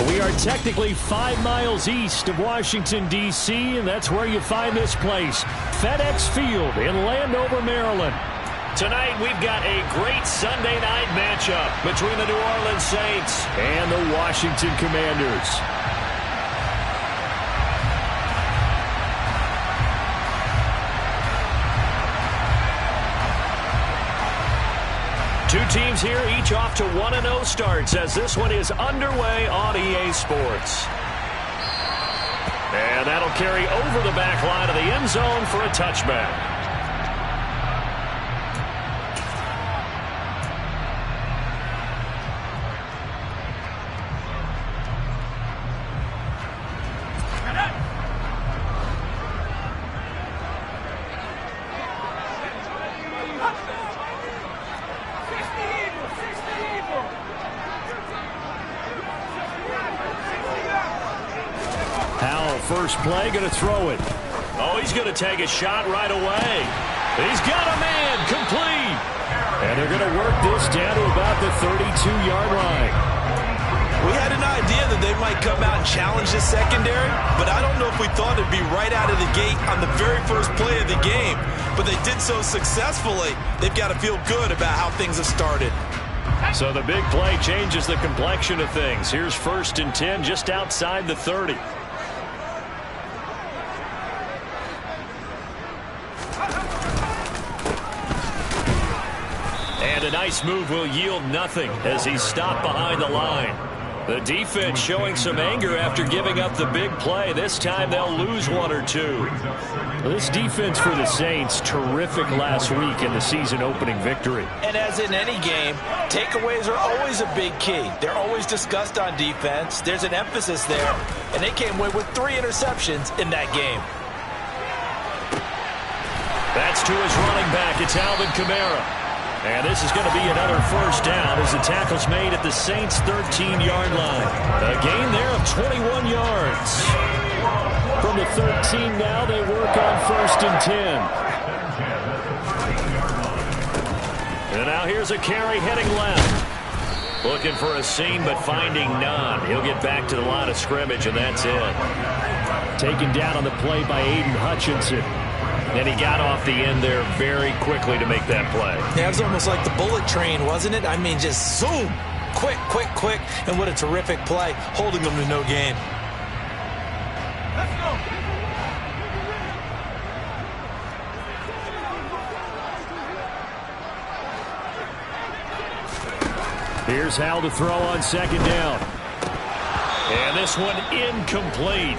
We are technically 5 miles east of Washington, D.C., and that's where you find this place, FedEx Field in Landover, Maryland. Tonight, we've got a great Sunday night matchup between the New Orleans Saints and the Washington Commanders. Two teams here, each off to 1-0 starts as this one is underway on EA Sports. And that'll carry over the back line of the end zone for a touchback. First play, going to throw it. Oh, he's going to take a shot right away. He's got a man, complete. And they're going to work this down to about the 32-yard line. We had an idea that they might come out and challenge this secondary, but I don't know if we thought it'd be right out of the gate on the very first play of the game. But they did so successfully, they've got to feel good about how things have started. So the big play changes the complexion of things. Here's 1st and 10 just outside the 30. And a nice move will yield nothing as he's stopped behind the line. The defense showing some anger after giving up the big play. This time they'll lose 1 or 2. This defense for the Saints, terrific last week in the season opening victory. And as in any game, takeaways are always a big key. They're always discussed on defense. There's an emphasis there. And they came away with 3 interceptions in that game. That's to his running back. It's Alvin Kamara. And this is going to be another first down as the tackle's made at the Saints' 13-yard line. A gain there of 21 yards. From the 13 now, they work on 1st and 10. And now here's a carry heading left. Looking for a seam, but finding none. He'll get back to the line of scrimmage, and that's it. Taken down on the play by Aiden Hutchinson. And he got off the end there very quickly to make that play. Yeah, it was almost like the bullet train, wasn't it? I mean, just zoom. Quick, quick, quick. And what a terrific play, holding them to no gain. Let's go. Here's Hal to throw on 2nd down. And this one incomplete.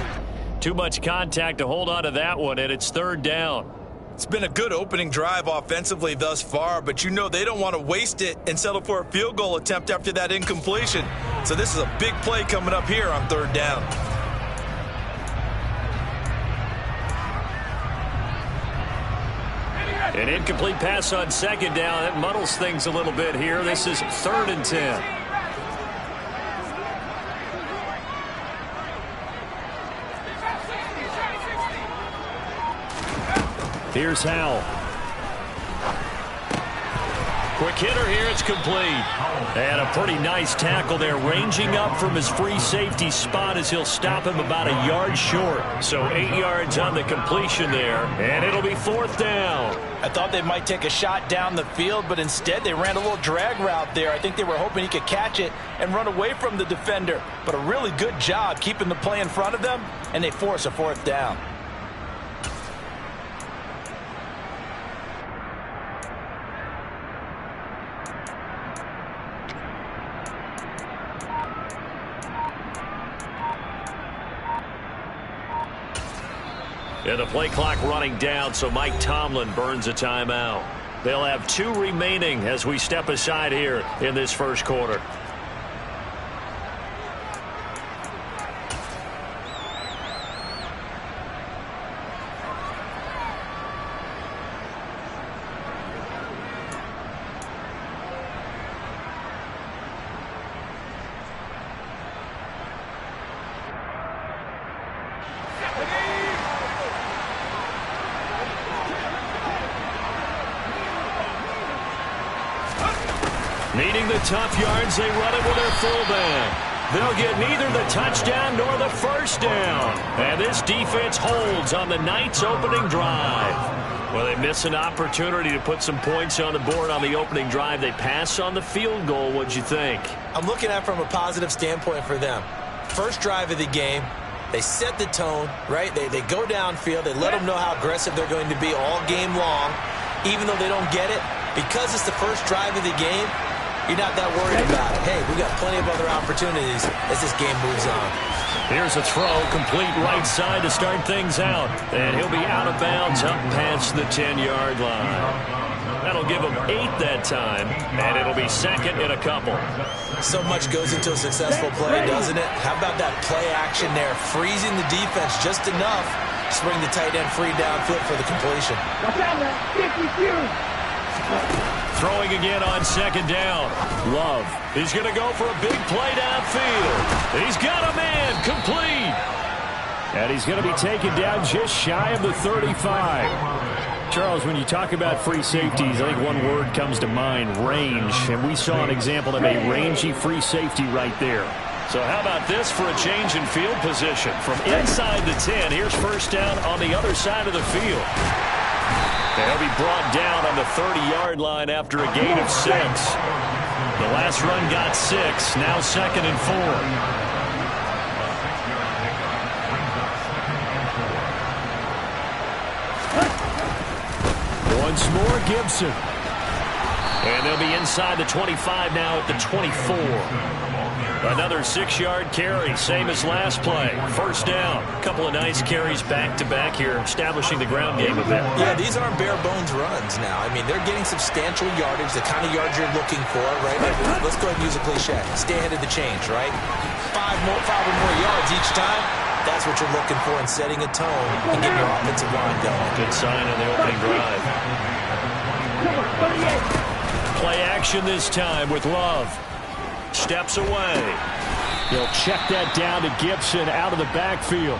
Too much contact to hold on to that one, and it's 3rd down. It's been a good opening drive offensively thus far, but you know they don't want to waste it and settle for a field goal attempt after that incompletion. So this is a big play coming up here on 3rd down. An incomplete pass on 2nd down. That muddles things a little bit here. This is 3rd and 10. Here's Howell. Quick hitter here. It's complete. And a pretty nice tackle there, ranging up from his free safety spot as he'll stop him about a yard short. So 8 yards on the completion there, and it'll be 4th down. I thought they might take a shot down the field, but instead they ran a little drag route there. I think they were hoping he could catch it and run away from the defender. But a really good job keeping the play in front of them, and they force a 4th down. And the play clock running down, so Mike Tomlin burns a timeout. They'll have 2 remaining as we step aside here in this first quarter. Needing the tough yards, they run it with their fullback. They'll get neither the touchdown nor the first down. And this defense holds on the Knights' opening drive. Well, they miss an opportunity to put some points on the board on the opening drive. They pass on the field goal. What'd you think? I'm looking at it from a positive standpoint for them. First drive of the game, they set the tone, right? They go downfield. They let them know how aggressive they're going to be all game long. Even though they don't get it, because it's the first drive of the game, you're not that worried about it. Hey, we got plenty of other opportunities as this game moves on. Here's a throw, complete right side to start things out. And he'll be out of bounds up past the 10-yard line. That'll give him 8 that time, and it'll be second and a couple. So much goes into a successful play, doesn't it? How about that play action there, freezing the defense just enough to bring the tight end free downfield for the completion. Throwing again on second down. Love. He's going to go for a big play downfield. He's got a man complete. And he's going to be taken down just shy of the 35. Charles, when you talk about free safeties, I think one word comes to mind, range. And we saw an example of a rangy free safety right there. So how about this for a change in field position? From inside the 10, here's first down on the other side of the field. And he'll be brought down on the 30-yard line after a gain of 6. The last run got 6. Now second and 4. Once more, Gibson. And they'll be inside the 25 now at the 24. Another 6-yard carry, same as last play. First down. A couple of nice carries back-to-back here, establishing the ground game a bit. Yeah, these aren't bare-bones runs now. I mean, they're getting substantial yardage, the kind of yards you're looking for, right? Let's go ahead and use a cliche. Stay ahead of the change, right? 5 or more yards each time. That's what you're looking for in setting a tone and getting your offensive line going. Good sign on the opening drive. Play action this time with Love. Steps away. He'll check that down to Gibson out of the backfield.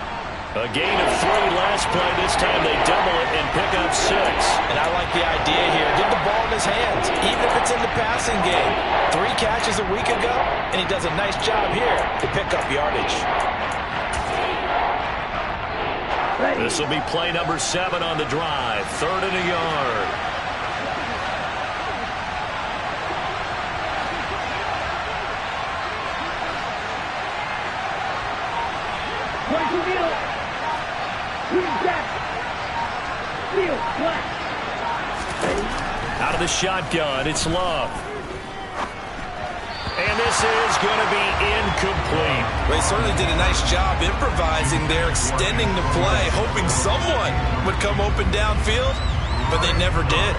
A gain of 3 last play. This time they double it and pick up 6. And I like the idea here. Get the ball in his hands, even if it's in the passing game. 3 catches a week ago, and he does a nice job here to pick up yardage. This will be play number 7 on the drive. 3rd and a yard. Out of the shotgun, it's Love. And this is going to be incomplete. They certainly did a nice job improvising there, extending the play, hoping someone would come open downfield, but they never did.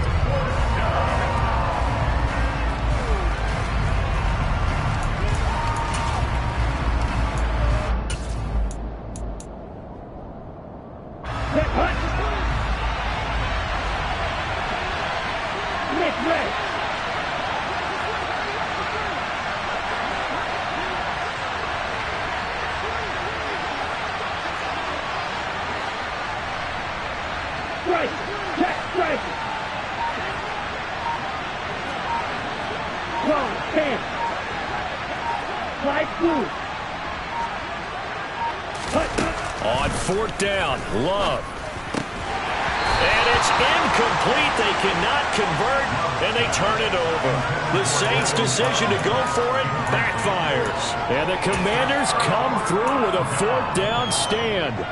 On 4th down, Love. And it's incomplete. They cannot convert, and they turn it over. The Saints' decision to go for it backfires. And the Commanders come through with a 4th down stand.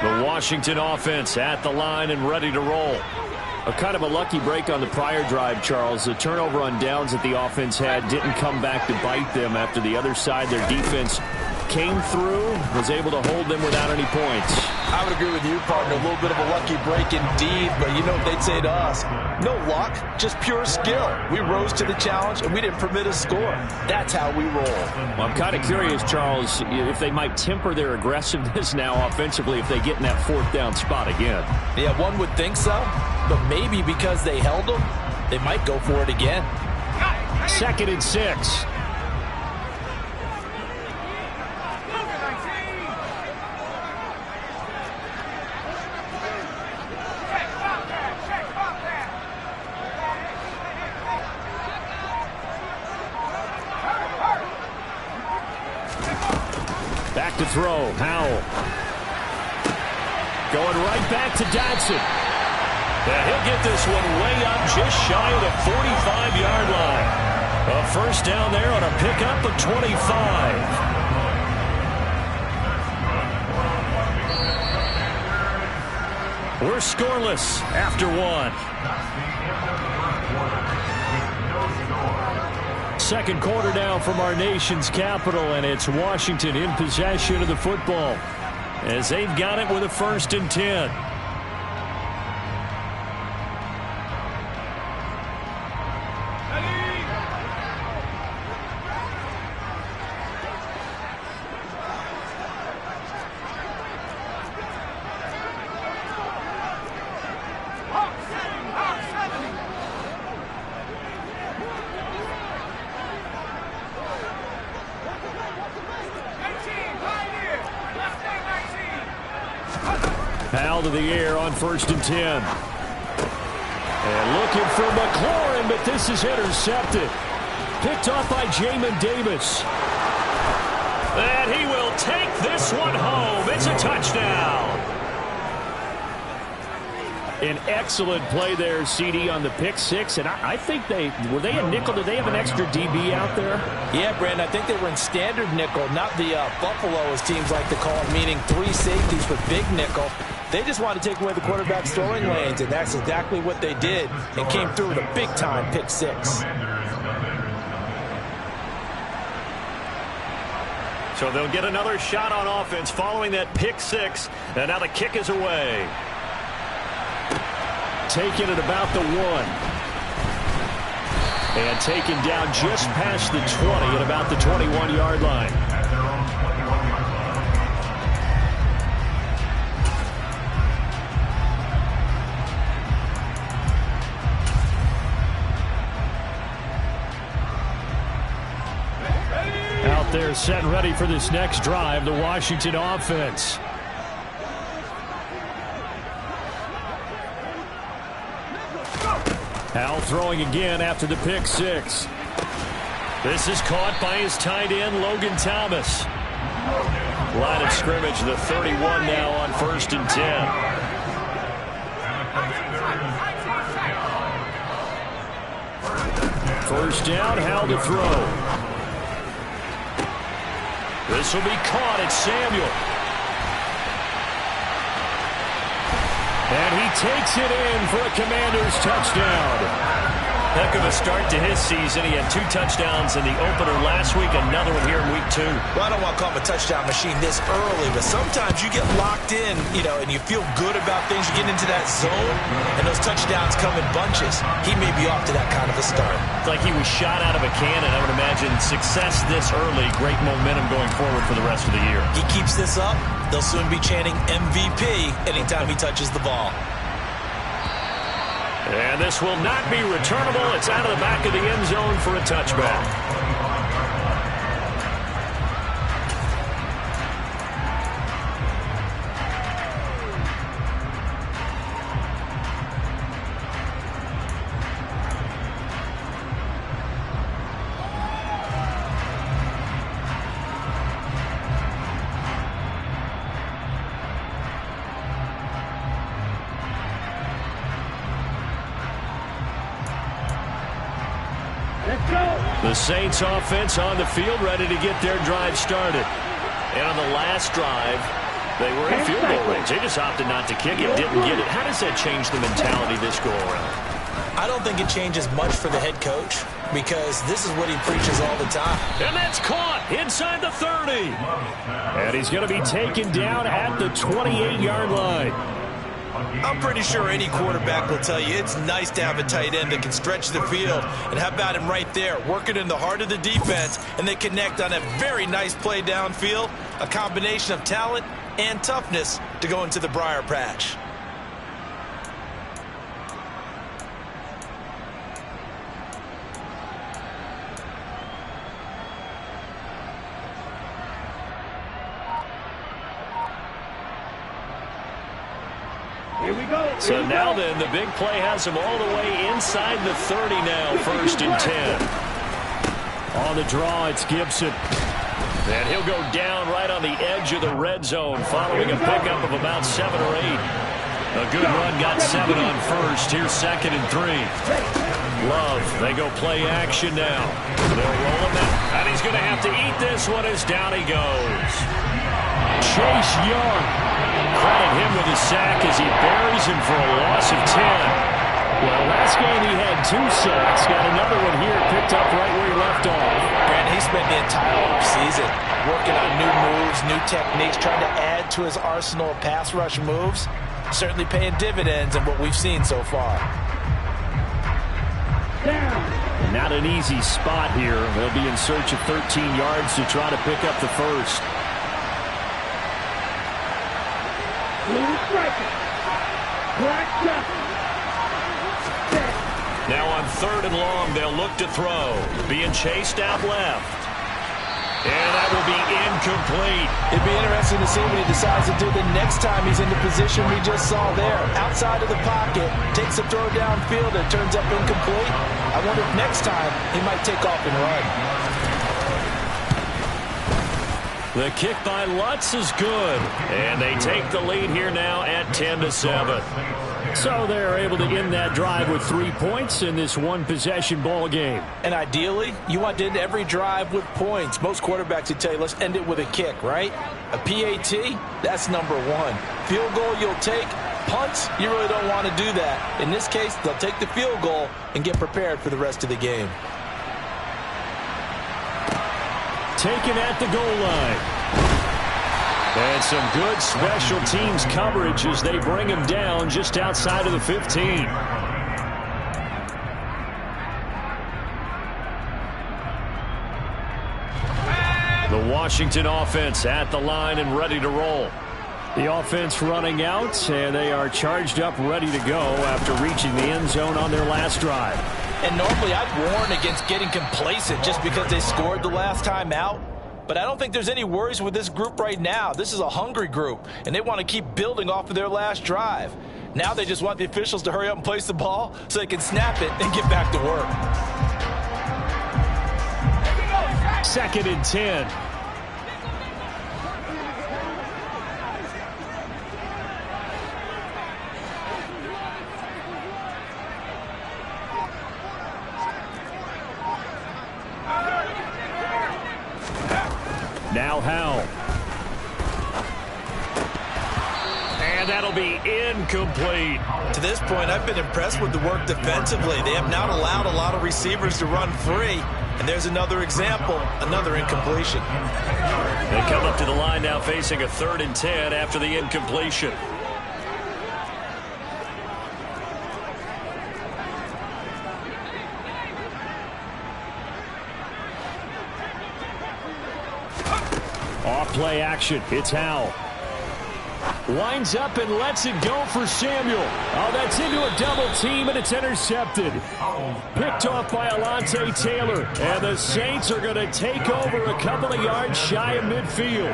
The Washington offense at the line and ready to roll. A kind of a lucky break on the prior drive, Charles. The turnover on downs that the offense had didn't come back to bite them after the other side. Their defense came through, was able to hold them without any points. I would agree with you, partner. A little bit of a lucky break indeed, but you know what they'd say to us? No luck, just pure skill. We rose to the challenge, and we didn't permit a score. That's how we roll. Well, I'm kind of curious, Charles, if they might temper their aggressiveness now offensively if they get in that 4th down spot again. Yeah, one would think so, but maybe because they held them, they might go for it again. 2nd and 6. to throw. Howell. Going right back to Dotson. And he'll get this one way up just shy of the 45-yard line. A first down there on a pickup of 25. We're scoreless after one. Second quarter now from our nation's capital, and it's Washington in possession of the football as they've got it with a 1st and 10. Powell to the air on 1st and 10. And looking for McLaurin, but this is intercepted. Picked off by Jamin Davis. And he will take this one home. It's a touchdown. An excellent play there, CD, on the pick six. And I think were they a nickel? Did they have an extra DB out there? Yeah, Brandon, I think they were in standard nickel, not the Buffalo, as teams like to call it, meaning 3 safeties with big nickel. They just wanted to take away the quarterback's throwing lanes, and that's exactly what they did, and came through with a big-time pick six. So they'll get another shot on offense following that pick six, and now the kick is away. Taken at about the 1. And taken down just past the 20 at about the 21-yard line. Out there set and ready for this next drive, the Washington offense. Howell throwing again after the pick six. This is caught by his tight end, Logan Thomas. Line of scrimmage, the 31 now on 1st and 10. First down, Howell to throw. This will be caught at Samuel. And he takes it in for a Commanders touchdown. Heck of a start to his season. He had 2 touchdowns in the opener last week, another one here in week 2. Well, I don't want to call him a touchdown machine this early, but sometimes you get locked in, and you feel good about things. You get into that zone, and those touchdowns come in bunches. He may be off to that kind of a start. It's like he was shot out of a cannon. I would imagine success this early, great momentum going forward for the rest of the year. He keeps this up, they'll soon be chanting MVP anytime he touches the ball. And this will not be returnable. It's out of the back of the end zone for a touchback. The Saints offense on the field, ready to get their drive started. And on the last drive, they were in field goal range. They just opted not to kick it, didn't get it. How does that change the mentality this go-around? I don't think it changes much for the head coach because this is what he preaches all the time. And that's caught inside the 30. And he's going to be taken down at the 28-yard line. I'm pretty sure any quarterback will tell you it's nice to have a tight end that can stretch the field. And how about him right there, working in the heart of the defense, and they connect on a very nice play downfield, a combination of talent and toughness to go into the briar patch. So now then, the big play has him all the way inside the 30 now, 1st and 10. On the draw, it's Gibson. And he'll go down right on the edge of the red zone following a pickup of about 7 or 8. A good run got 7 on first. Here's 2nd and 3. Love, they go play action now. They'll roll him out. And he's going to have to eat this one as down he goes. Chase Young. Credit him with a sack as he buries him for a loss of 10. Well, last game he had 2 sacks. Got another one here picked up right where he left off. Brand, he spent the entire offseason working on new moves, new techniques, trying to add to his arsenal of pass rush moves. Certainly paying dividends in what we've seen so far. Not an easy spot here. They'll be in search of 13 yards to try to pick up the first. Now on 3rd and long, they'll look to throw. Being chased out left. And that will be incomplete. It'd be interesting to see what he decides to do the next time he's in the position we just saw there. Outside of the pocket, takes a throw downfield, and turns up incomplete. I wonder if next time he might take off and run. The kick by Lutz is good. And they take the lead here now at 10-7. So they're able to end that drive with 3 points in this one-possession ball game. And ideally, you want to end every drive with points. Most quarterbacks would tell you, let's end it with a kick, right? A PAT, that's number 1. Field goal you'll take. Punts, you really don't want to do that. In this case, they'll take the field goal and get prepared for the rest of the game. Taken at the goal line. And some good special teams coverage as they bring him down just outside of the 15. The Washington offense at the line and ready to roll. The offense running out, and they are charged up, ready to go after reaching the end zone on their last drive. And normally I'd warn against getting complacent just because they scored the last time out. But I don't think there's any worries with this group right now. This is a hungry group, and they want to keep building off of their last drive. Now they just want the officials to hurry up and place the ball so they can snap it and get back to work. 2nd and 10. Now Howell. And that'll be incomplete. To this point, I've been impressed with the work defensively. They have not allowed a lot of receivers to run free. And there's another example, another incompletion. They come up to the line now facing a 3rd and 10 after the incompletion. Off play action. It's Howell. Winds up and lets it go for Samuel. Oh, that's into a double team, and it's intercepted. Picked off by Alontae Taylor. And the Saints are going to take over a couple of yards shy of midfield.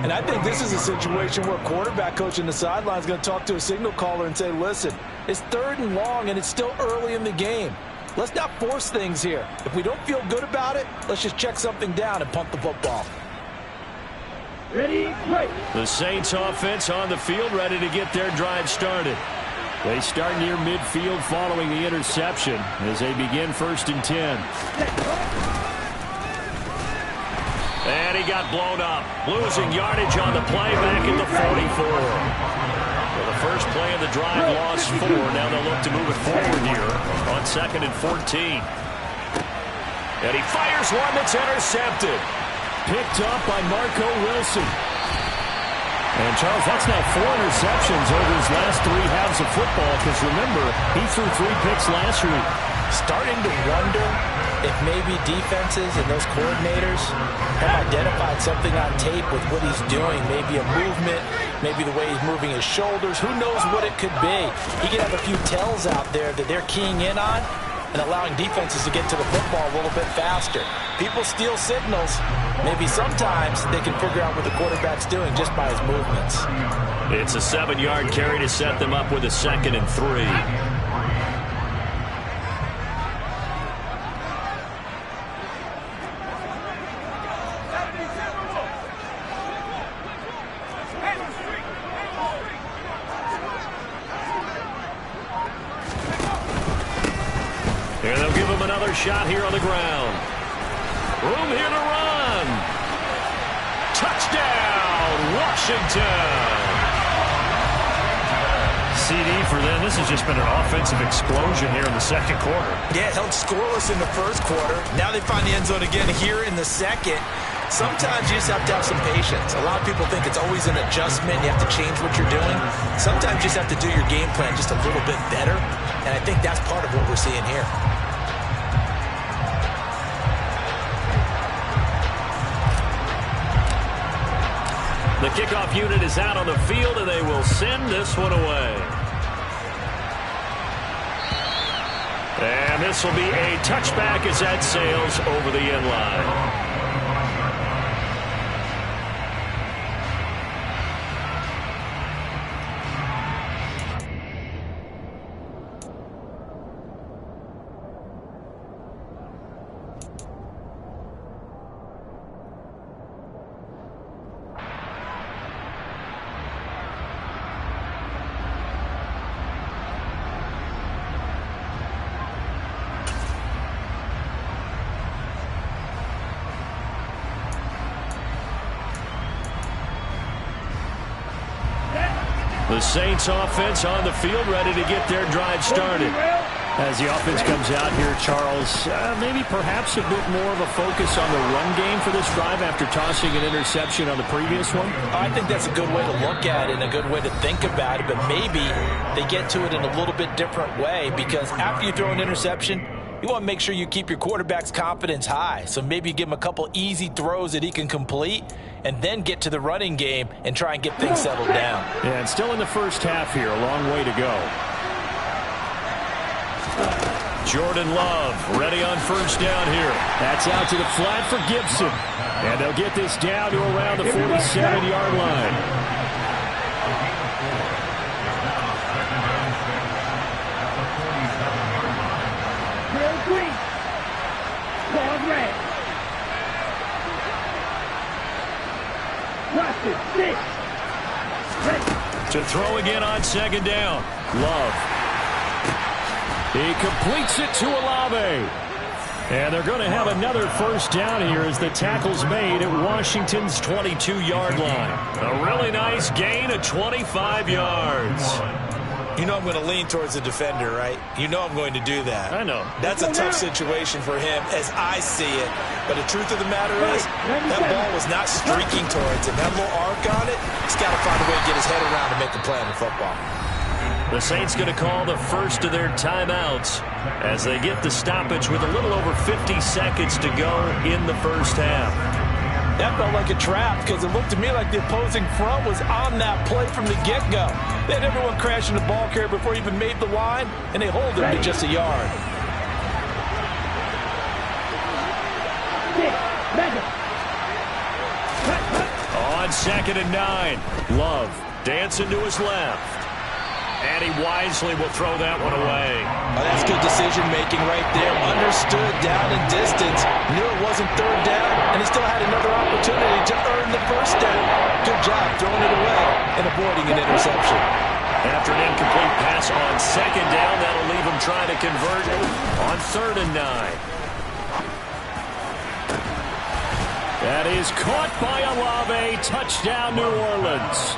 And I think this is a situation where quarterback coach in the sideline is going to talk to a signal caller and say, listen, it's 3rd and long, and it's still early in the game. Let's not force things here. If we don't feel good about it, let's just check something down and punt the football. Ready, play. The Saints offense on the field, ready to get their drive started. They start near midfield following the interception as they begin 1st and 10. And he got blown up. Losing yardage on the play back at the 44. Well, the first play of the drive lost 4. Now they'll look to move it forward here on 2nd and 14. And he fires one that's intercepted. Picked up by Marco Wilson. And, Charles, that's now 4 interceptions over his last 3 halves of football, because, remember, he threw 3 picks last week. Starting to wonder if maybe defenses and those coordinators have identified something on tape with what he's doing. Maybe a movement, maybe the way he's moving his shoulders. Who knows what it could be? He could have a few tells out there that they're keying in on and allowing defenses to get to the football a little bit faster. People steal signals. Maybe sometimes they can figure out what the quarterback's doing just by his movements. It's a 7-yard carry to set them up with a 2nd and 3. another shot here on the ground. Room here to run. Touchdown, Washington. CD for them. This has just been an offensive explosion here in the second quarter. Yeah, held scoreless in the first quarter. Now they find the end zone again here in the second. Sometimes you just have to have some patience. A lot of people think it's always an adjustment. You have to change what you're doing. Sometimes you just have to do your game plan just a little bit better. And I think that's part of what we're seeing here. The kickoff unit is out on the field, and they will send this one away. And this will be a touchback as that sails over the end line. The Saints offense on the field, ready to get their drive started. As the offense comes out here, Charles, maybe perhaps a bit more of a focus on the run game for this drive after tossing an interception on the previous one? I think that's a good way to look at it and a good way to think about it, but maybe they get to it in a little bit different way, because after you throw an interception, you want to make sure you keep your quarterback's confidence high. So maybe you give him a couple easy throws that he can complete and then get to the running game and try and get things settled down. Yeah, and still in the first half here, a long way to go. Jordan Love ready on first down here. That's out to the flat for Gibson. And they'll get this down to around the 47-yard line. To throw again on second down. Love. He completes it to Olave. And they're going to have another first down here as the tackle's made at Washington's 22-yard line. A really nice gain of 25 yards. You know I'm going to lean towards the defender, right? You know I'm going to do that. I know. That's a tough situation for him as I see it. But the truth of the matter is, that ball was not streaking towards him. That little arc on it, he's got to find a way to get his head around to make a play on the football. The Saints going to call the first of their timeouts as they get the stoppage with a little over 50 seconds to go in the first half. That felt like a trap because it looked to me like the opposing front was on that play from the get-go. They had everyone crashing the ball carrier before he even made the line, and they hold him to just a yard. On second and 9, Love dancing to his left. And he wisely will throw that one away. Oh, that's good decision-making right there. Understood down and distance. Knew it wasn't third down, and he still had another opportunity to earn the first down. Good job throwing it away and avoiding an interception. After an incomplete pass on second down, that'll leave him trying to convert on third and 9. That is caught by Olave. Touchdown, New Orleans.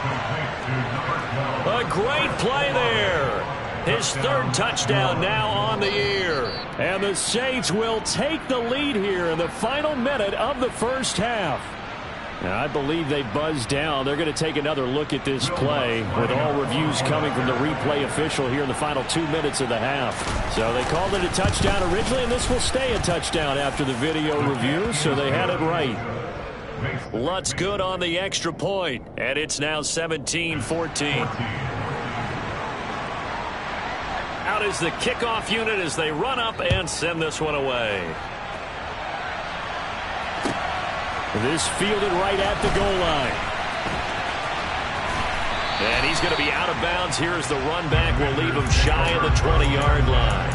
A great play there. His third touchdown now on the year. And the Saints will take the lead here in the final minute of the first half. Now, I believe they buzzed down. They're going to take another look at this play with all reviews coming from the replay official here in the final 2 minutes of the half. So they called it a touchdown originally, and this will stay a touchdown after the video review, so they had it right. Lutz good on the extra point, and it's now 17-14. Out is the kickoff unit as they run up and send this one away. This fielded right at the goal line. And he's going to be out of bounds here as the run back will leave him shy of the 20-yard line.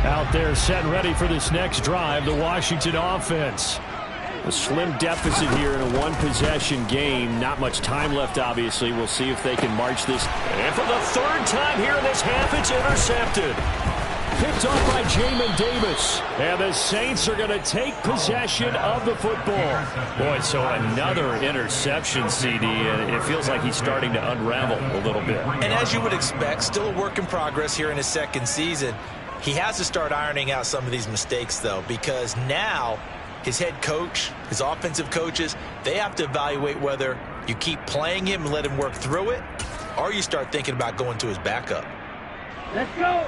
Out there set and ready for this next drive, the Washington offense. A slim deficit here in a one-possession game. Not much time left, obviously. We'll see if they can march this. And for the third time here in this half, it's intercepted. Picked off by Jamin Davis. And the Saints are going to take possession of the football. Boy, so another interception, CD, and it feels like he's starting to unravel a little bit. And as you would expect, still a work in progress here in his second season. He has to start ironing out some of these mistakes, though, because now his head coach, his offensive coaches, they have to evaluate whether you keep playing him and let him work through it, or you start thinking about going to his backup. Let's go.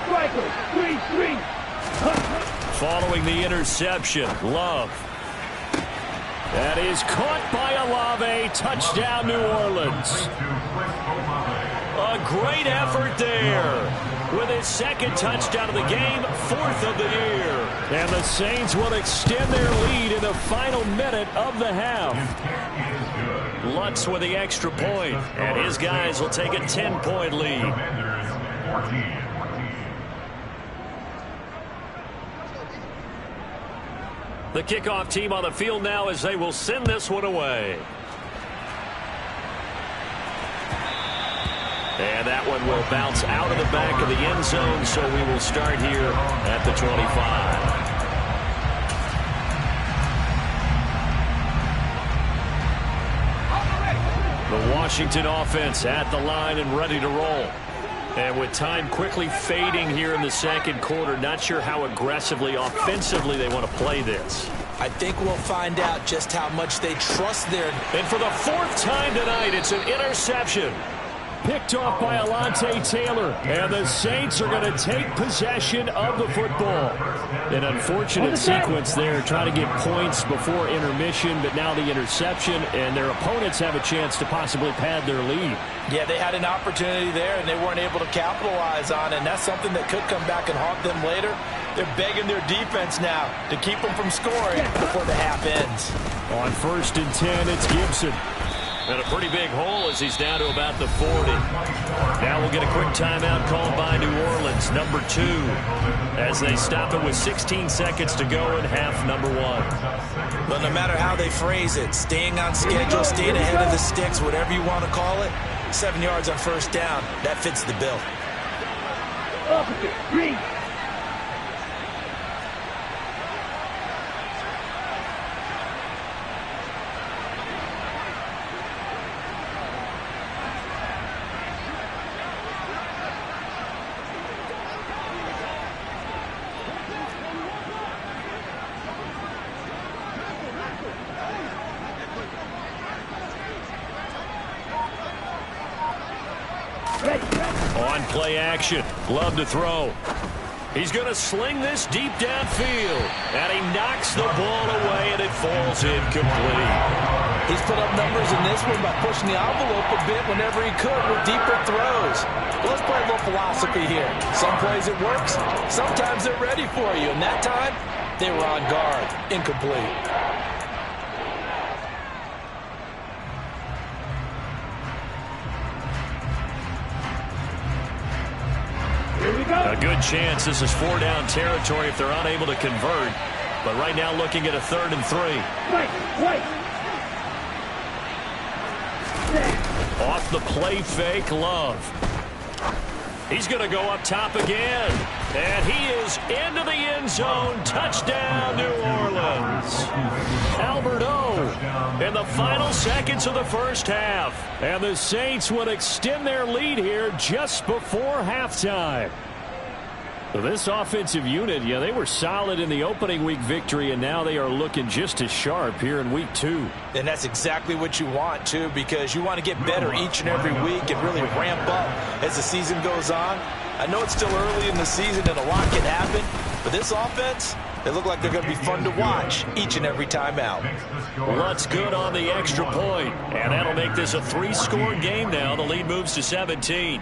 Striker, 3-3. Following the interception, Love. That is caught by Olave. Touchdown, New Orleans. A great effort there. With his second touchdown of the game, fourth of the year. And the Saints will extend their lead in the final minute of the half. Lutz with the extra point, and his guys will take a 10-point lead. The kickoff team on the field now as they will send this one away. And that one will bounce out of the back of the end zone, so we will start here at the 25. The Washington offense at the line and ready to roll. And with time quickly fading here in the second quarter, not sure how aggressively, offensively they want to play this. I think we'll find out just how much they trust their... And for the fourth time tonight, it's an interception. Picked off by Alontae Taylor. And the Saints are going to take possession of the football. An unfortunate sequence there, trying to get points before intermission, but now the interception, and their opponents have a chance to possibly pad their lead. Yeah, they had an opportunity there, and they weren't able to capitalize on it, and that's something that could come back and haunt them later. They're begging their defense now to keep them from scoring before the half ends. On 1st and 10, it's Gibson. And a pretty big hole as he's down to about the 40. Now we'll get a quick timeout called by New Orleans, number 2, as they stop it with 16 seconds to go in half number 1. But no matter how they phrase it, staying on schedule, staying ahead of the sticks, whatever you want to call it, 7 yards on first down, that fits the bill. Opposite, 3. On play action, Love to throw. He's going to sling this deep downfield, and he knocks the ball away, and it falls incomplete. He's put up numbers in this one by pushing the envelope a bit whenever he could with deeper throws. Well, let's play a little philosophy here. Some plays it works, sometimes they're ready for you, and that time they were on guard. Incomplete. A good chance this is 4-down territory if they're unable to convert. But right now looking at a 3rd and 3. Right. Off the play fake, Love. He's going to go up top again. And he is into the end zone. Touchdown, New Orleans. Albert O in the final seconds of the first half. And the Saints would extend their lead here just before halftime. So this offensive unit, yeah, they were solid in the opening week victory, and now they are looking just as sharp here in week 2. And that's exactly what you want, too, because you want to get better each and every week and really ramp up as the season goes on. I know it's still early in the season and a lot can happen, but this offense, they look like they're going to be fun to watch each and every time out. Lutz good on the extra point, and that'll make this a 3-score game now. The lead moves to 17.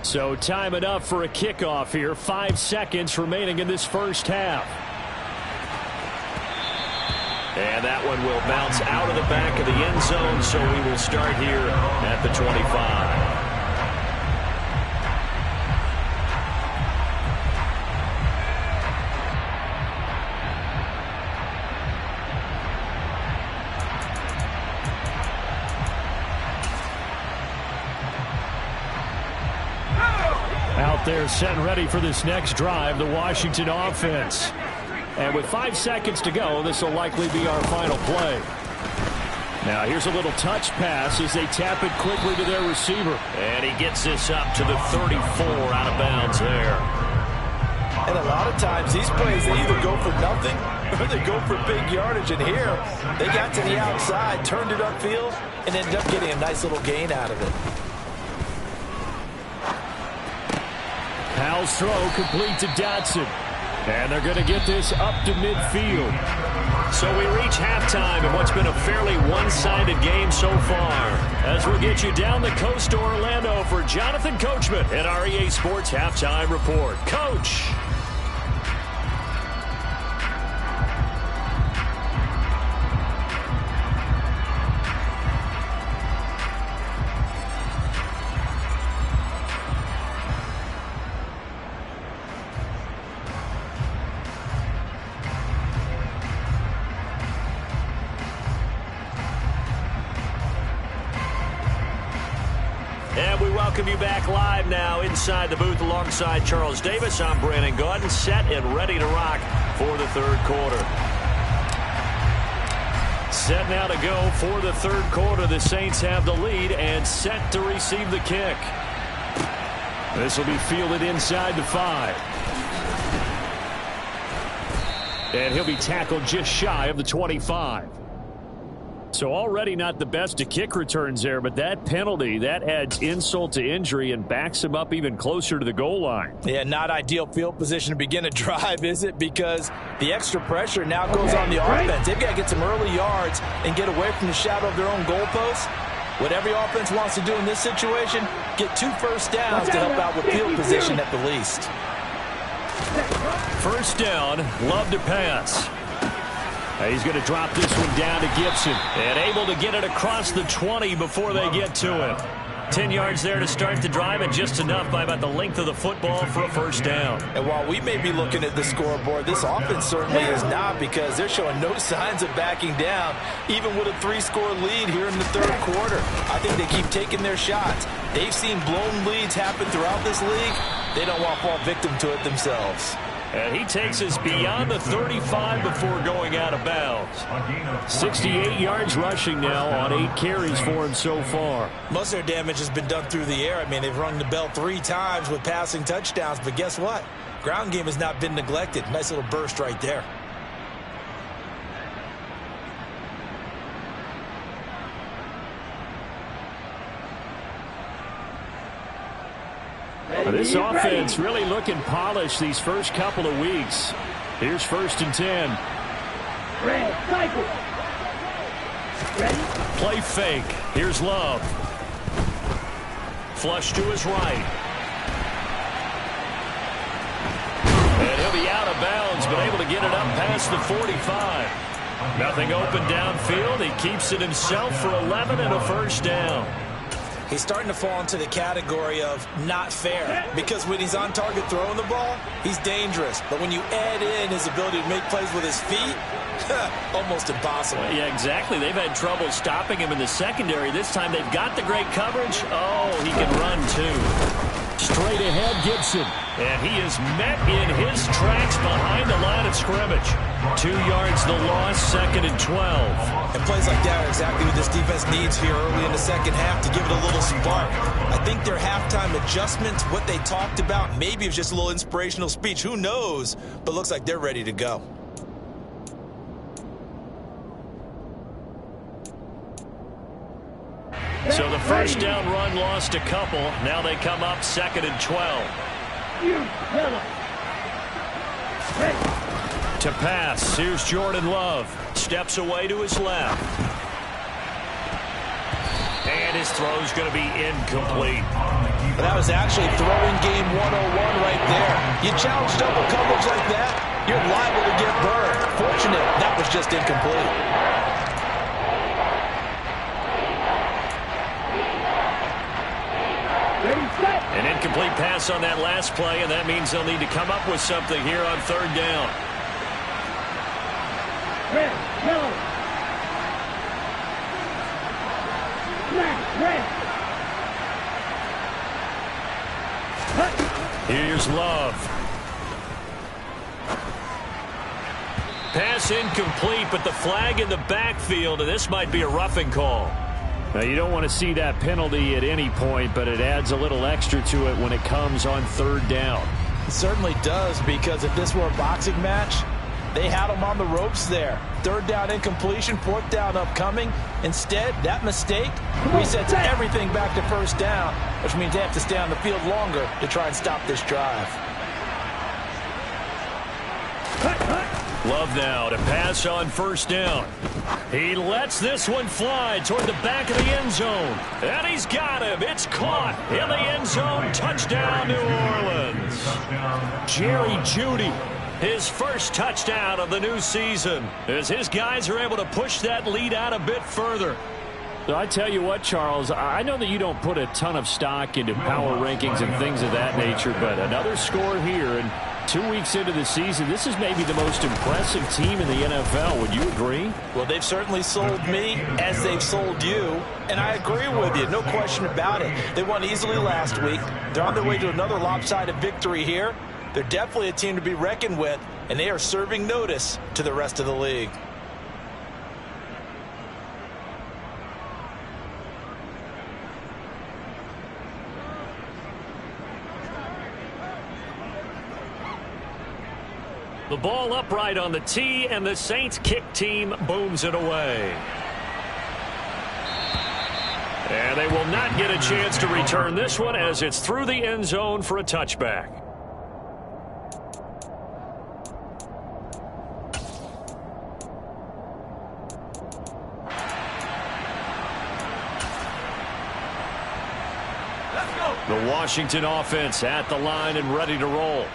So time enough for a kickoff here. 5 seconds remaining in this first half. And that one will bounce out of the back of the end zone, so we will start here at the 25. Out there set and ready for this next drive, the Washington offense. And with 5 seconds to go, this will likely be our final play. Now here's a little touch pass as they tap it quickly to their receiver. And he gets this up to the 34 out of bounds there. And a lot of times these plays, they either go for nothing or they go for big yardage. And here, they got to the outside, turned it upfield, and ended up getting a nice little gain out of it. Powell's throw complete to Dotson. And they're going to get this up to midfield. So we reach halftime in what's been a fairly one-sided game so far. As we'll get you down the coast to Orlando for Jonathan Coachman at our EA Sports Halftime Report. Coach. And we welcome you back live now inside the booth alongside Charles Davis. I'm Brandon Gaudin, set and ready to rock for the third quarter. Set now to go for the third quarter. The Saints have the lead and set to receive the kick. This will be fielded inside the 5. And he'll be tackled just shy of the 25. So already not the best of kick returns there, but that penalty, that adds insult to injury and backs him up even closer to the goal line. Yeah, not ideal field position to begin a drive, is it? Because the extra pressure now goes on the offense. They've got to get some early yards and get away from the shadow of their own goalposts. What every offense wants to do in this situation, get 2 first downs to help out with field position at the least. First down, Love to pass. He's going to drop this one down to Gibson. And able to get it across the 20 before they get to it. 10 yards there to start the drive, and just enough by about the length of the football for a first down. And while we may be looking at the scoreboard, this offense certainly is not, because they're showing no signs of backing down, even with a 3-score lead here in the third quarter. I think they keep taking their shots. They've seen blown leads happen throughout this league. They don't want to fall victim to it themselves. And he takes us beyond the 35 before going out of bounds. 68 yards rushing now on 8 carries for him so far. Most of their damage has been done through the air. I mean, they've rung the bell 3 times with passing touchdowns, but guess what? Ground game has not been neglected. Nice little burst right there. This offense really looking polished these first couple of weeks. Here's 1st and 10. Red, cycle. Ready? Play fake. Here's Love. Flush to his right. And he'll be out of bounds, but able to get it up past the 45. Nothing open downfield. He keeps it himself for 11 and a first down. He's starting to fall into the category of not fair, because when he's on target throwing the ball, he's dangerous. But when you add in his ability to make plays with his feet, almost impossible. Well, yeah, exactly. They've had trouble stopping him in the secondary. This time they've got the great coverage. Oh, he can run too. Straight ahead, Gibson. And he is met in his tracks behind the line of scrimmage. 2 yards the loss, 2nd and 12. And plays like that are exactly what this defense needs here early in the second half to give it a little spark. I think their halftime adjustments, what they talked about, maybe it was just a little inspirational speech. Who knows? But looks like they're ready to go. So the first down run lost a couple. Now they come up 2nd and 12. To pass, here's Jordan Love. Steps away to his left. And his throw's going to be incomplete. That was actually throwing game 101 right there. You challenge double coverage like that, you're liable to get burned. Fortunate, that was just incomplete. An incomplete pass on that last play, and that means they'll need to come up with something here on third down. Red, yellow. Black, red. Here's Love. Pass incomplete, but the flag in the backfield, and this might be a roughing call. Now, you don't want to see that penalty at any point, but it adds a little extra to it when it comes on third down. It certainly does, because if this were a boxing match, they had them on the ropes there. Third down incompletion, fourth down upcoming. Instead, that mistake resets everything back to first down, which means they have to stay on the field longer to try and stop this drive. Love now to pass on first down. He lets this one fly toward the back of the end zone. And he's got him. It's caught in the end zone. Touchdown, New Orleans. Jerry Jeudy, his first touchdown of the new season, as his guys are able to push that lead out a bit further. So I tell you what, Charles, I know that you don't put a ton of stock into power rankings and things of that nature, but another score here, and 2 weeks into the season, this is maybe the most impressive team in the NFL. Would you agree? Well, they've certainly sold me as they've sold you, and I agree with you, no question about it. They won easily last week. They're on their way to another lopsided victory here. They're definitely a team to be reckoned with, and they are serving notice to the rest of the league. The ball upright on the tee, and the Saints kick team booms it away. And they will not get a chance to return this one as it's through the end zone for a touchback. The Washington offense at the line and ready to roll.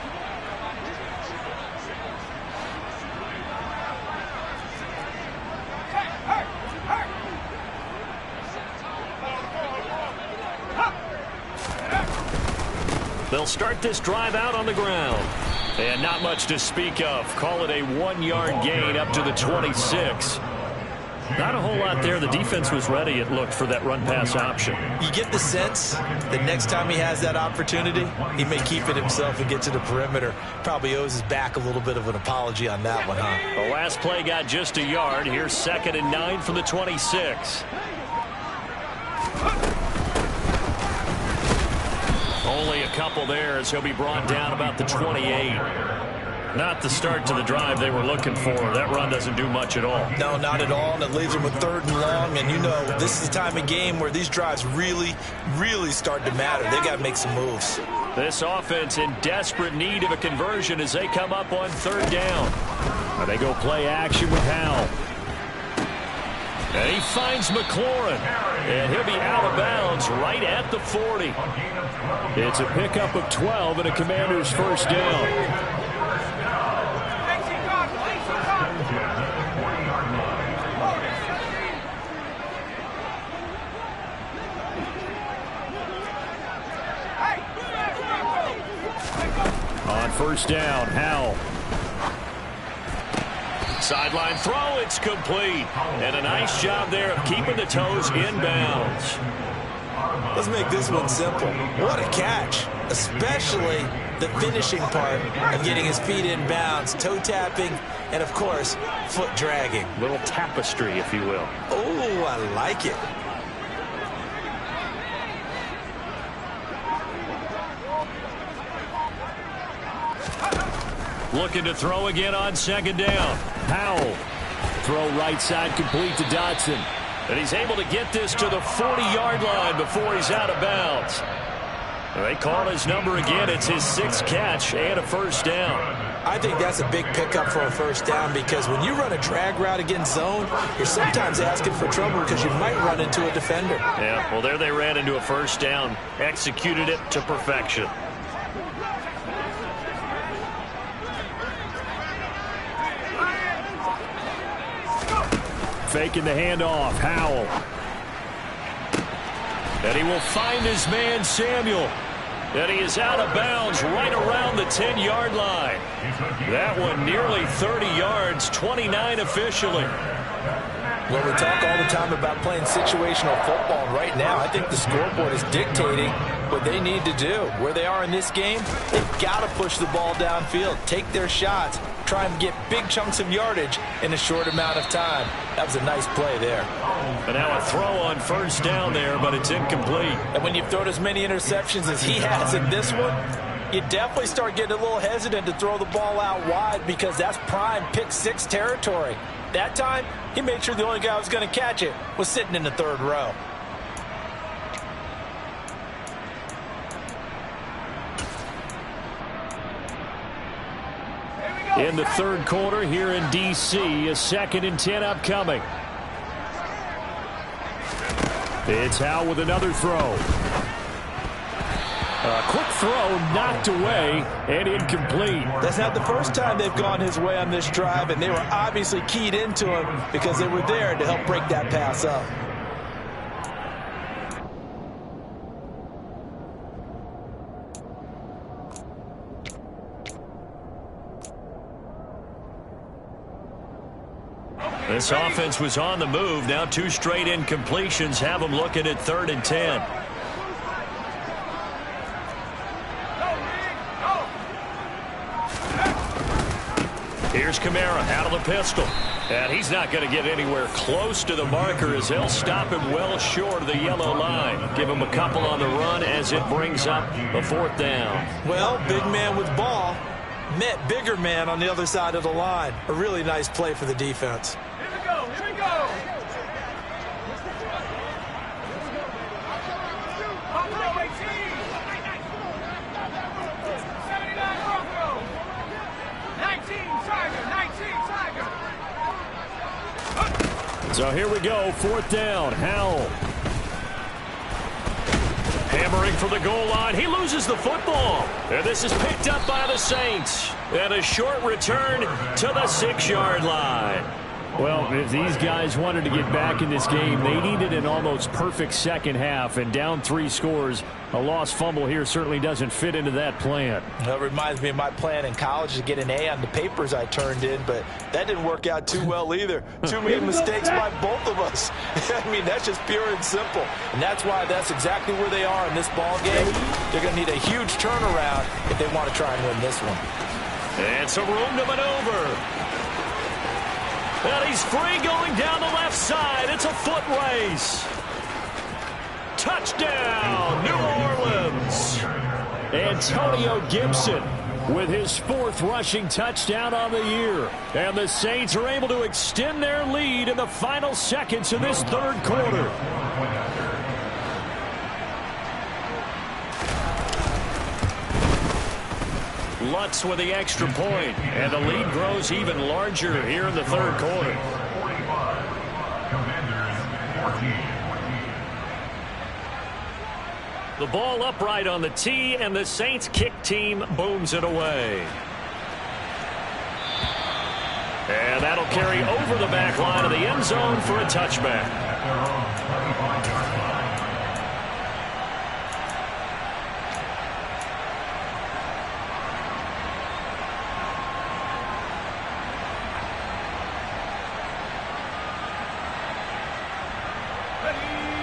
They'll start this drive out on the ground. And not much to speak of. Call it a 1-yard gain up to the 26. Not a whole lot there. The defense was ready, it looked, for that run-pass option. You get the sense that next time he has that opportunity, he may keep it himself and get to the perimeter. Probably owes his back a little bit of an apology on that one, huh? The last play got just a yard. Here's 2nd and 9 from the 26. Only a couple there as he'll be brought down about the 28. Not the start to the drive they were looking for. That run doesn't do much at all. No, not at all, and it leaves them with 3rd and long. And you know, this is the time of game where these drives really, really start to matter. They got to make some moves. This offense in desperate need of a conversion as they come up on 3rd down. Now they go play action with Howell. And he finds McLaurin. And he'll be out of bounds right at the 40. It's a pickup of 12 and a Commander's first down. On first down, Howell. Sideline throw, it's complete. And a nice job there of keeping the toes inbounds. Let's make this one simple. What a catch, especially the finishing part of getting his feet in bounds, toe tapping, and of course, foot dragging. Little tapestry, if you will. Oh, I like it. Looking to throw again on 2nd down. Howell. Throw right side complete to Dotson. And he's able to get this to the 40-yard line before he's out of bounds. They call his number again. It's his 6th catch and a first down. I think that's a big pickup for a first down because when you run a drag route against zone, you're sometimes asking for trouble because you might run into a defender. Yeah, well, there they ran into a first down. Executed it to perfection. Faking the handoff. Howell. And he will find his man, Samuel. And he is out of bounds right around the 10-yard line. That one nearly 30 yards, 29 officially. Well, we talk all the time about playing situational football. And right now, I think the scoreboard is dictating what they need to do. Where they are in this game, they've got to push the ball downfield, take their shots, try and get big chunks of yardage in a short amount of time. That was a nice play there. And now a throw on first down there, but it's incomplete. And when you've thrown as many interceptions as he has in this one, you definitely start getting a little hesitant to throw the ball out wide because that's prime pick-6 territory. That time, he made sure the only guy who was going to catch it was sitting in the 3rd row. In the 3rd quarter here in D.C., a 2nd and 10 upcoming. It's Howell with another throw. A quick throw knocked away and incomplete. That's not the first time they've gone his way on this drive, and they were obviously keyed into him because they were there to help break that pass up. This offense was on the move. Now 2 straight incompletions have them looking at 3rd and 10. Here's Kamara out of the pistol. And he's not going to get anywhere close to the marker as they'll stop him well short of the yellow line. Give him a couple on the run as it brings up the 4th down. Well, big man with ball met bigger man on the other side of the line. A really nice play for the defense. Here we go. So here we go, 4th down. Howell. Hammering for the goal line. He loses the football. And this is picked up by the Saints. And a short return to the 6-yard line. Well, if these guys wanted to get back in this game, they needed an almost perfect second half. And down 3 scores, a lost fumble here certainly doesn't fit into that plan. That reminds me of my plan in college to get an A on the papers I turned in, but that didn't work out too well either. Too many mistakes by both of us. I mean, that's just pure and simple. And that's why that's exactly where they are in this ball game. They're going to need a huge turnaround if they want to try and win this one. And some room to maneuver. And he's free going down the left side. It's a foot race. Touchdown, New Orleans. Antonio Gibson with his 4th rushing touchdown on the year. And the Saints are able to extend their lead in the final seconds of this 3rd quarter. Lutz with the extra point, and the lead grows even larger here in the 3rd quarter. The ball upright on the tee, and the Saints kick team booms it away. And that'll carry over the back line of the end zone for a touchback.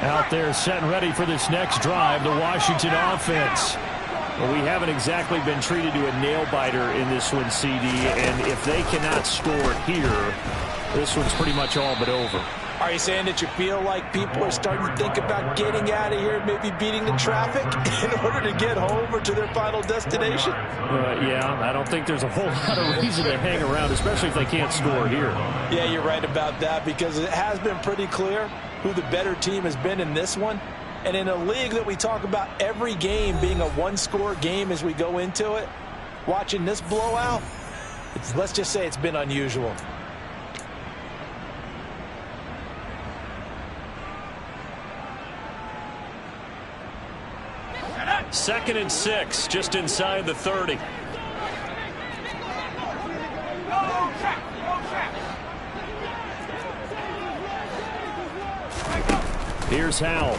Out there set and ready for this next drive, the Washington offense. Well, we haven't exactly been treated to a nail-biter in this one, CD, and if they cannot score here, this one's pretty much all but over. Are you saying that you feel like people are starting to think about getting out of here, maybe beating the traffic in order to get home or to their final destination? Yeah, I don't think there's a whole lot of reason to hang around, especially if they can't score here. Yeah, you're right about that because it has been pretty clear who the better team has been in this one. And in a league that we talk about every game being a one-score game as we go into it, watching this blowout, let's just say it's been unusual. Second and 6, just inside the 30. Here's Howell.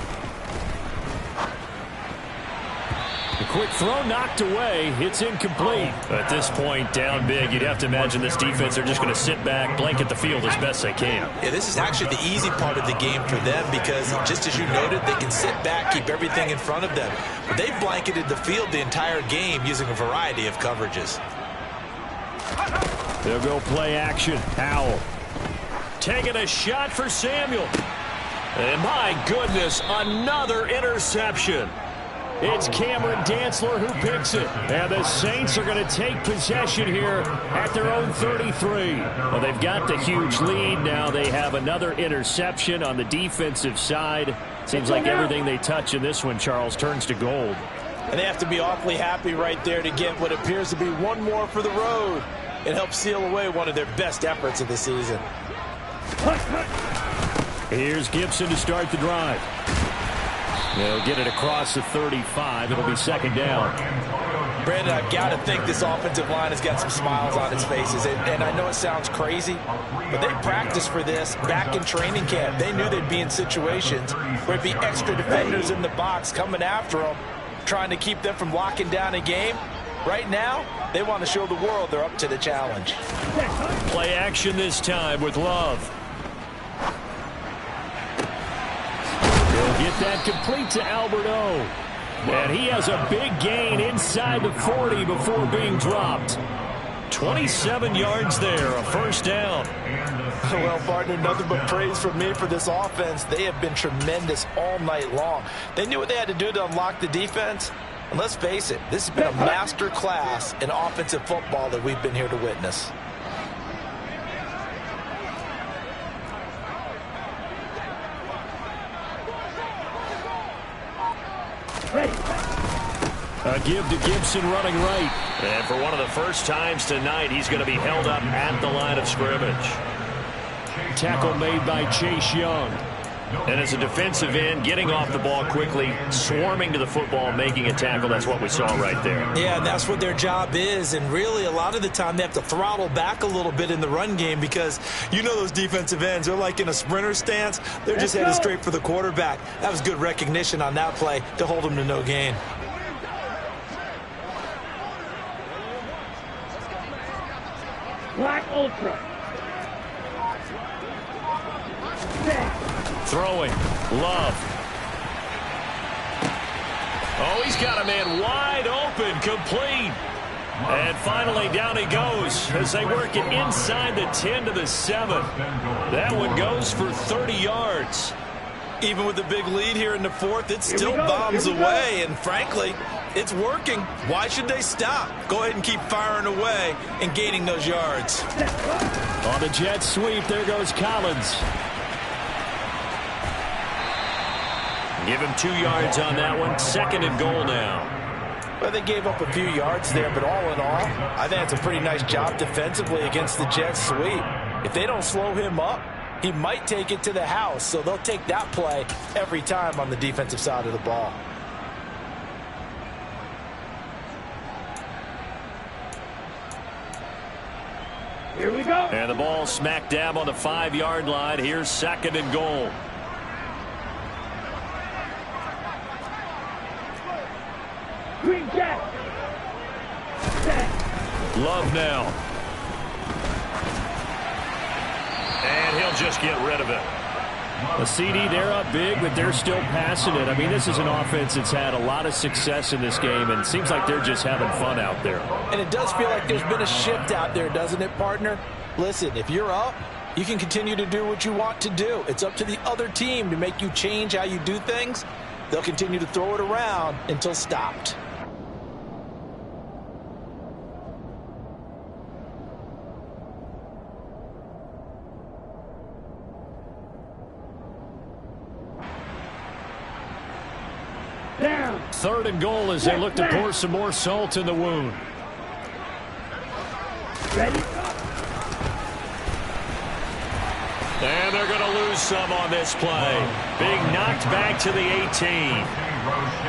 The quick throw knocked away. It's incomplete. At this point, down big, you'd have to imagine this defense are just going to sit back, blanket the field as best they can. Yeah, this is actually the easy part of the game for them because, just as you noted, they can sit back, keep everything in front of them. But they've blanketed the field the entire game using a variety of coverages. They'll go play action. Howell. Taking a shot for Samuel. And my goodness, another interception. It's Cameron Dantzler who picks it. And the Saints are going to take possession here at their own 33. Well, they've got the huge lead. Now they have another interception on the defensive side. Seems like everything they touch in this one, Charles, turns to gold. And they have to be awfully happy right there to get what appears to be one more for the road. It helps seal away one of their best efforts of the season. Here's Gibson to start the drive. They'll get it across the 35. It'll be second down. Brandon, I've got to think this offensive line has got some smiles on its faces. And I know it sounds crazy, but they practiced for this back in training camp. They knew they'd be in situations where it'd be extra defenders in the box coming after them, trying to keep them from locking down a game. Right now, they want to show the world they're up to the challenge. Play action this time with Love. They'll get that complete to Alberto. And he has a big gain inside the 40 before being dropped. 27 yards there, a first down. Well, partner, nothing but praise from me for this offense. They have been tremendous all night long. They knew what they had to do to unlock the defense. And let's face it, this has been a master class in offensive football that we've been here to witness. A give to Gibson running right. And for one of the first times tonight, he's going to be held up at the line of scrimmage. Tackle made by Chase Young. And as a defensive end, getting off the ball quickly, swarming to the football, making a tackle, that's what we saw right there. Yeah, that's what their job is. And really, a lot of the time, they have to throttle back a little bit in the run game because you know those defensive ends, they're like in a sprinter stance. They're just headed straight for the quarterback. That was good recognition on that play to hold them to no gain. Black Ultra. Throwing. Love. Oh, he's got a man wide open, complete. And finally, down he goes as they work it inside the 10 to the 7. That one goes for 30 yards. Even with the big lead here in the fourth, it still bombs away. And frankly, it's working. Why should they stop? Go ahead and keep firing away and gaining those yards. On the jet sweep, there goes Collins. Give him 2 yards on that one. Second and goal now. Well, they gave up a few yards there, but all in all, I think it's a pretty nice job defensively against the jet sweep. If they don't slow him up, he might take it to the house, so they'll take that play every time on the defensive side of the ball. Here we go. And the ball smack dab on the 5-yard line. Here's second and goal. Green Jack. Love now. And he'll just get rid of it. A CD, they're up big, but they're still passing it. I mean, this is an offense that's had a lot of success in this game, and it seems like they're just having fun out there. And it does feel like there's been a shift out there, doesn't it, partner? Listen, if you're up, you can continue to do what you want to do. It's up to the other team to make you change how you do things. They'll continue to throw it around until stopped. 3rd and goal as they look to pour some more salt in the wound. Ready? And they're going to lose some on this play. Being knocked back to the 18.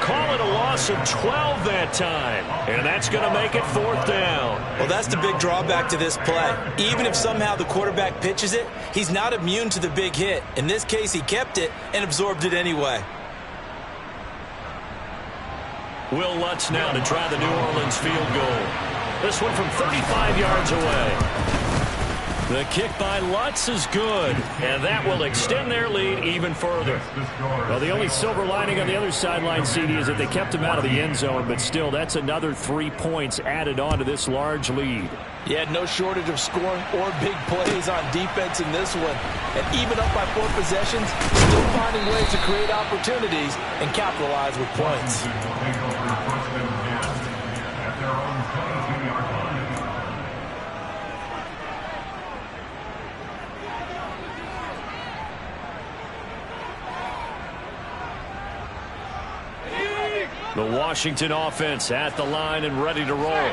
Call it a loss of 12 that time. And that's going to make it 4th down. Well, that's the big drawback to this play. Even if somehow the quarterback pitches it, he's not immune to the big hit. In this case, he kept it and absorbed it anyway. Will Lutz now to try the New Orleans field goal. This one from 35 yards away. The kick by Lutz is good, and that will extend their lead even further. Well, the only silver lining on the other sideline, CD, is that they kept him out of the end zone, but still, that's another 3 points added on to this large lead. Yeah, no shortage of scoring or big plays on defense in this one. And even up by 4 possessions, still finding ways to create opportunities and capitalize with points. The Washington offense at the line and ready to roll.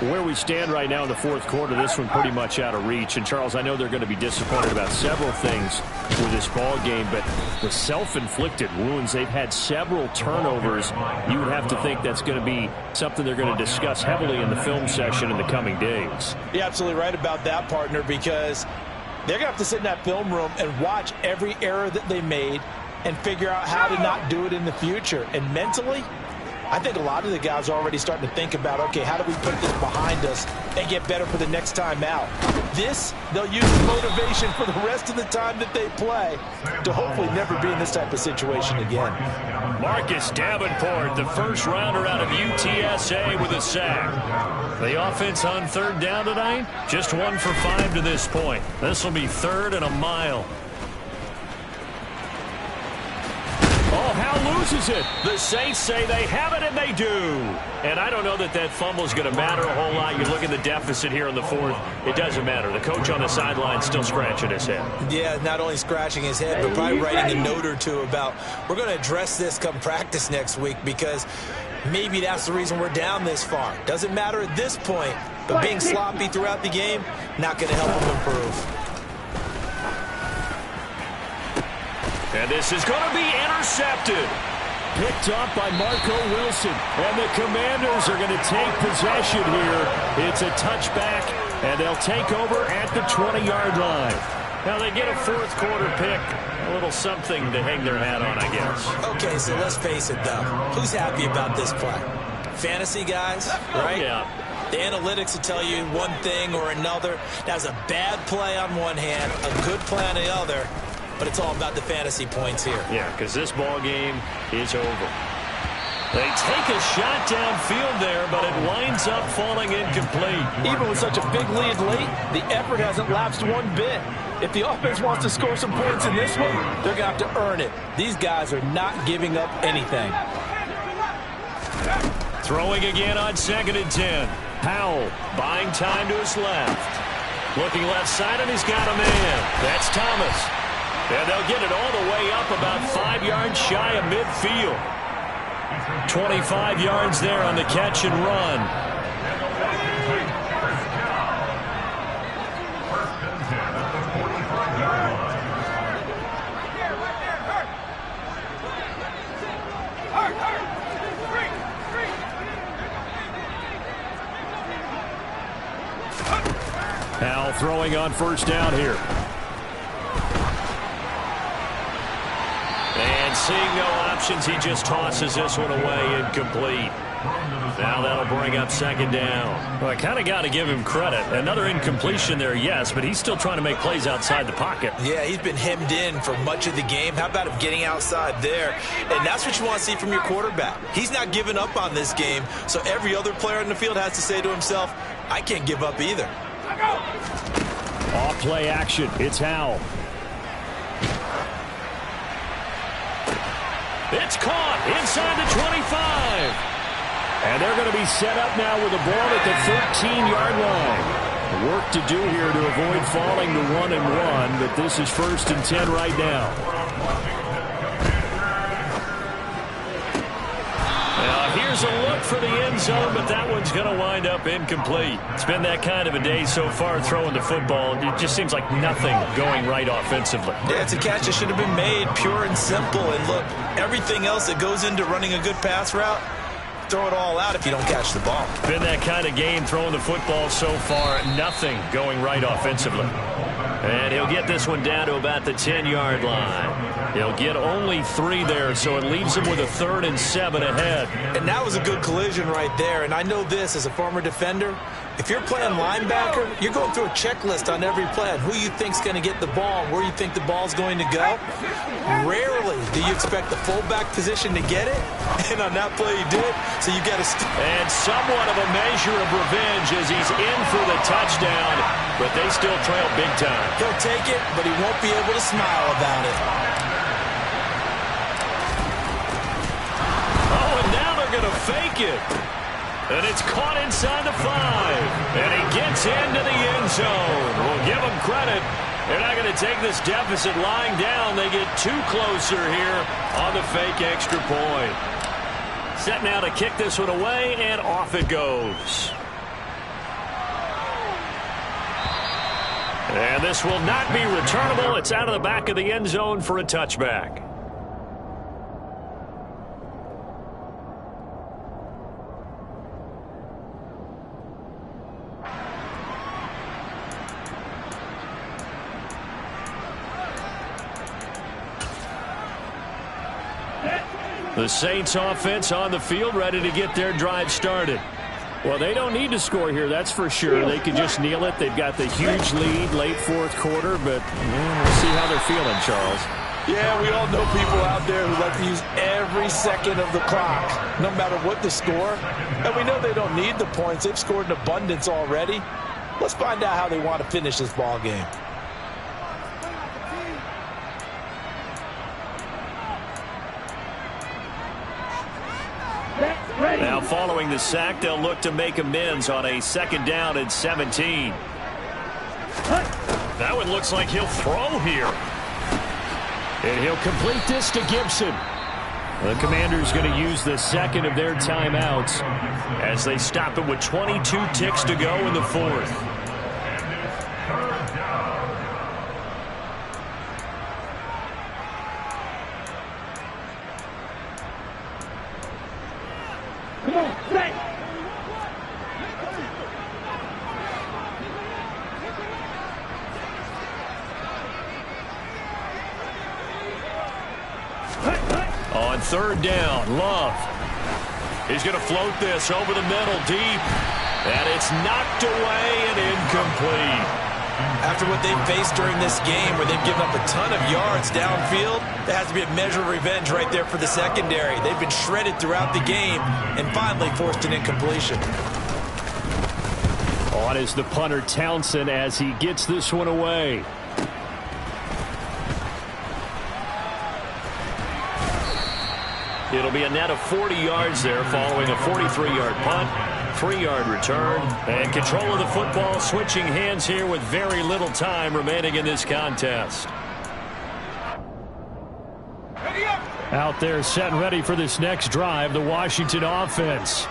Where we stand right now in the 4th quarter, this one pretty much out of reach. And, Charles, I know they're going to be disappointed about several things with this ball game, but the self-inflicted wounds, they've had several turnovers. You would have to think that's going to be something they're going to discuss heavily in the film session in the coming days. You're absolutely right about that, partner, because they're going to have to sit in that film room and watch every error that they made and figure out how to not do it in the future. And mentally, I think a lot of the guys are already starting to think about, okay, how do we put this behind us and get better for the next time out? This, they'll use as motivation for the rest of the time that they play to hopefully never be in this type of situation again. Marcus Davenport, the first rounder out of UTSA with a sack. The offense on 3rd down tonight, just 1 for 5 to this point. This will be 3rd and a mile. Oh, Hal loses it. The Saints say they have it, and they do. And I don't know that that fumble is going to matter a whole lot. You look at the deficit here in the 4th. It doesn't matter. The coach on the sideline still scratching his head. Yeah, not only scratching his head, but probably writing a note or two about, we're going to address this come practice next week because maybe that's the reason we're down this far. Doesn't matter at this point, but being sloppy throughout the game, not going to help him improve. And this is going to be intercepted. Picked up by Marco Wilson. And the Commanders are going to take possession here. It's a touchback, and they'll take over at the 20-yard line. Now they get a 4th quarter pick. A little something to hang their hat on, I guess. Okay, so let's face it, though. Who's happy about this play? Fantasy guys, right? Yeah. The analytics will tell you one thing or another. That's a bad play on one hand, a good play on the other. But it's all about the fantasy points here. Yeah, because this ball game is over. They take a shot downfield there, but it winds up falling incomplete. Even with such a big lead late, the effort hasn't lapsed one bit. If the offense wants to score some points in this one, they're going to have to earn it. These guys are not giving up anything. Throwing again on 2nd and 10. Powell buying time to his left. Looking left side, and he's got a man. That's Thomas. And they'll get it all the way up about 5 yards shy of midfield. 25 yards there on the catch and run. Powell throwing on 1st down here. And seeing no options, he just tosses this one away, incomplete. Now that'll bring up 2nd down. Well, I kind of got to give him credit. Another incompletion there, yes, but he's still trying to make plays outside the pocket. Yeah, he's been hemmed in for much of the game. How about him getting outside there? And that's what you want to see from your quarterback. He's not giving up on this game, so every other player in the field has to say to himself, I can't give up either. Off play action. It's Howell. It's caught inside the 25. And they're going to be set up now with a ball at the 13-yard line. Work to do here to avoid falling to 1-1, but this is 1st and 10 right now. look for the end zone, but that one's going to wind up incomplete. It's been that kind of a day so far throwing the football. It just seems like nothing going right offensively. Yeah, it's a catch that should have been made, pure and simple. And look, everything else that goes into running a good pass route, throw it all out if you don't catch the ball. Been that kind of game throwing the football so far. Nothing going right offensively. And he'll get this one down to about the 10-yard line. He'll get only 3 there, so it leaves him with a 3rd and 7 ahead. And that was a good collision right there. And I know this as a former defender. If you're playing linebacker, you're going through a checklist on every play on who you think's going to get the ball, where you think the ball's going to go. Rarely do you expect the fullback position to get it, and on that play he did, so you got to... And somewhat of a measure of revenge as he's in for the touchdown, but they still trail big time. He'll take it, but he won't be able to smile about it. Oh, and now they're going to fake it. And it's caught inside the 5. And he gets into the end zone. We'll give him credit. They're not going to take this deficit lying down. They get 2 closer here on the fake extra point. Set now to kick this one away, and off it goes. And this will not be returnable. It's out of the back of the end zone for a touchback. The Saints offense on the field, ready to get their drive started. Well, they don't need to score here, that's for sure. They could just kneel it. They've got the huge lead late 4th quarter, but we'll see how they're feeling, Charles. Yeah, we all know people out there who like to use every second of the clock, no matter what the score. And we know they don't need the points. They've scored in abundance already. Let's find out how they want to finish this ball game. Now following the sack, they'll look to make amends on a 2nd down and 17. That one looks like he'll throw here. And he'll complete this to Gibson. The Commanders going to use the 2nd of their timeouts as they stop it with 22 ticks to go in the 4th. Come on, play. On 3rd down, Love. He's going to float this over the middle deep. And it's knocked away and incomplete. After what they've faced during this game where they've given up a ton of yards downfield, there has to be a measure of revenge right there for the secondary. They've been shredded throughout the game and finally forced an incompletion. On is the punter Townsend as he gets this one away. It'll be a net of 40 yards there following a 43-yard punt, 3-yard return, and control of the football switching hands here with very little time remaining in this contest. Out there set and ready for this next drive, the Washington offense.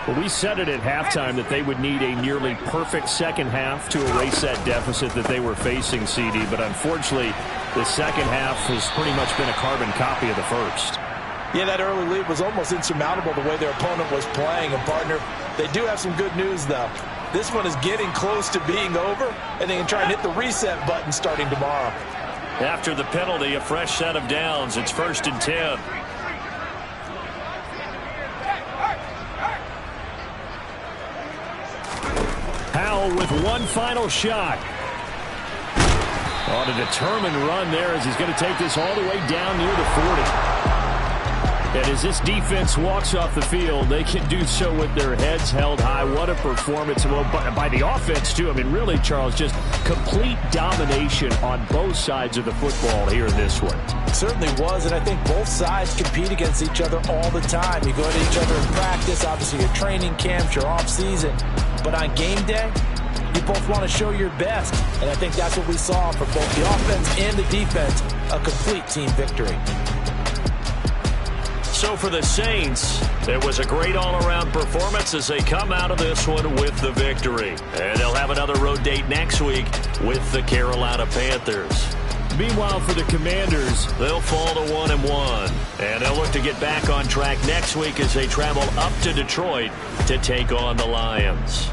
Well, we said it at halftime that they would need a nearly perfect second half to erase that deficit that they were facing, CD, but unfortunately the second half has pretty much been a carbon copy of the first. Yeah, that early lead was almost insurmountable the way their opponent was playing. And, partner, they do have some good news, though. This one is getting close to being over, and they can try and hit the reset button starting tomorrow. After the penalty, a fresh set of downs. It's 1st and 10. Howell with one final shot. On a determined run there as he's going to take this all the way down near the 40. And as this defense walks off the field, they can do so with their heads held high. What a performance by the offense, too. I mean, really, Charles, just complete domination on both sides of the football here in this one. It certainly was, and I think both sides compete against each other all the time. You go to each other in practice, obviously your training camps, your off-season. But on game day, you both want to show your best. And I think that's what we saw from both the offense and the defense, a complete team victory. So So for the Saints, it was a great all-around performance as they come out of this one with the victory. And they'll have another road date next week with the Carolina Panthers. Meanwhile, for the Commanders, they'll fall to 1-1. And they'll look to get back on track next week as they travel up to Detroit to take on the Lions.